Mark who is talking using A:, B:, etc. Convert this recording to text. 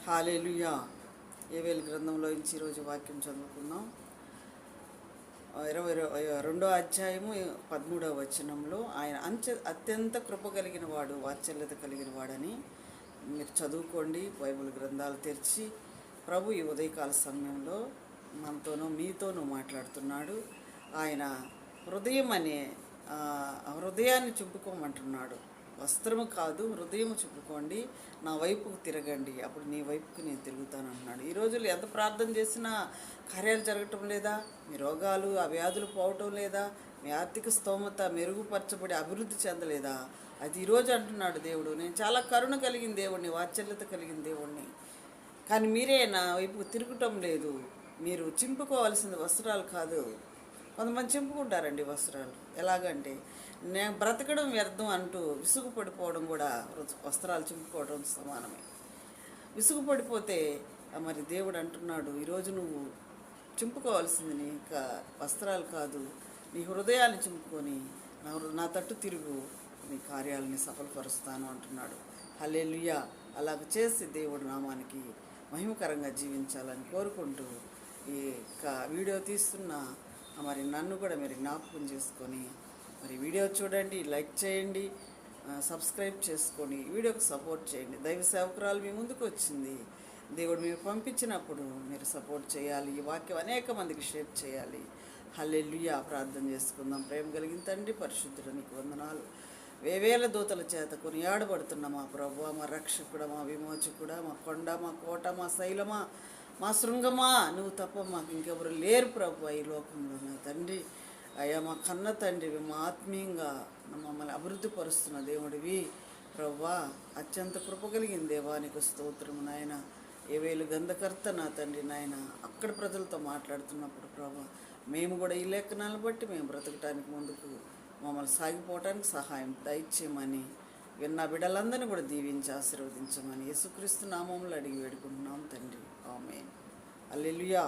A: హల్లెలూయా. యోవేలు గ్రంథంలో నుంచి ఈరోజు వాక్యం చదువుకుందాం. 22వ అధ్యాయము 13వ వచనంలో ఆయన అత్యంత కృప కలిగిన వాడు, వాత్సల్యత కలిగిన వాడని మీరు చదువుకోండి. బైబిల్ గ్రంథాలు తెరిచి ప్రభు ఈ ఉదయకాల సమయంలో మనతోనూ మీతోనూ మాట్లాడుతున్నాడు. ఆయన హృదయం అనే హృదయాన్ని చుంపుకోమంటున్నాడు. వస్త్రము కాదు, హృదయం చుట్టుకోండి, నా వైపుకు తిరగండి, అప్పుడు నీ వైపుకు నేను తిరుగుతాను అంటున్నాడు. ఈ రోజుల్లో ఎంత ప్రార్థన చేసినా కార్యాలు జరగటం లేదా? మీ రోగాలు ఆ వ్యాధులు పోవటం లేదా? మీ ఆర్థిక స్తోమత మెరుగుపరచబడి అభివృద్ధి చెందలేదా? అది ఈరోజు అంటున్నాడు దేవుడు. నేను చాలా కరుణ కలిగిన దేవుడిని, వాత్సల్యత కలిగిన దేవుడిని, కానీ మీరే నా వైపుకు తిరగటం లేదు. మీరు చింపుకోవాల్సిన వస్త్రాలు కాదు. కొంతమంది చింపుకుంటారండి వస్త్రాలు. ఎలాగంటే నేను బ్రతకడం వ్యర్థం అంటూ విసుగుపడిపోవడం కూడా వస్త్రాలు చింపుకోవడం సమానమే. విసుగుపడిపోతే మరి దేవుడు అంటున్నాడు, ఈరోజు నువ్వు చింపుకోవాల్సింది నీ వస్త్రాలు కాదు, నీ హృదయాన్ని చింపుకొని నా తట్టు తిరుగు, నీ కార్యాలని సఫలపరుస్తాను అంటున్నాడు. హల్లెలూయా. అలాగ చేసి దేవుడు నామానికి మహిమకరంగా జీవించాలని కోరుకుంటూ ఈ వీడియో తీస్తున్న మరి నన్ను కూడా మీరు జ్ఞాపకం చేసుకొని మరి వీడియో చూడండి, లైక్ చేయండి, సబ్స్క్రైబ్ చేసుకొని వీడియోకి సపోర్ట్ చేయండి. దైవ సేవకురాలు మీ ముందుకు వచ్చింది. దేవుడు మీరు పంపించినప్పుడు మీరు సపోర్ట్ చేయాలి. ఈ వాక్యం అనేక మందికి షేర్ చేయాలి. హల్లెలూయా. ప్రార్థన చేసుకుందాం. ప్రేమ కలిగిన తండ్రి, పరిశుద్ధుడు, నీకు వందనాలు. వేవేల దూతల చేత కొనియాడబడుతున్న మా ప్రభువా, మా రక్షకుడా, మా విమోచకుడా, మా కొండ, మా కోట, మా శైలమా, మా శృంగమా, నువ్వు తప్ప మాకు ఇంకెవరు లేరు ప్రభు ఈ లోకంలో. నా తండ్రి అయ్యా, మా కన్న తండ్రివి, మా ఆత్మీయంగా మమ్మల్ని అభివృద్ధి పరుస్తున్న దేవుడివి ప్రభువా. అత్యంత కృప కలిగిన దేవా, నీకు స్తోత్రము నాయన. యోవేలు గంధకర్త నా తండ్రి నాయన, అక్కడ ప్రజలతో మాట్లాడుతున్నప్పుడు ప్రభా, మేము కూడా ఈ లేఖనాలను బట్టి మేము బ్రతకటానికి ముందుకు మమ్మల్ని సాగిపోవటానికి సహాయం దయచేయమని విన్న బిడ్డలందరినీ కూడా దీవించి ఆశీర్వదించమని యేసుక్రీస్తు నామములో అడిగి వేడుకుంటున్నాం తండ్రి. ఆమేన్. హల్లెలూయా.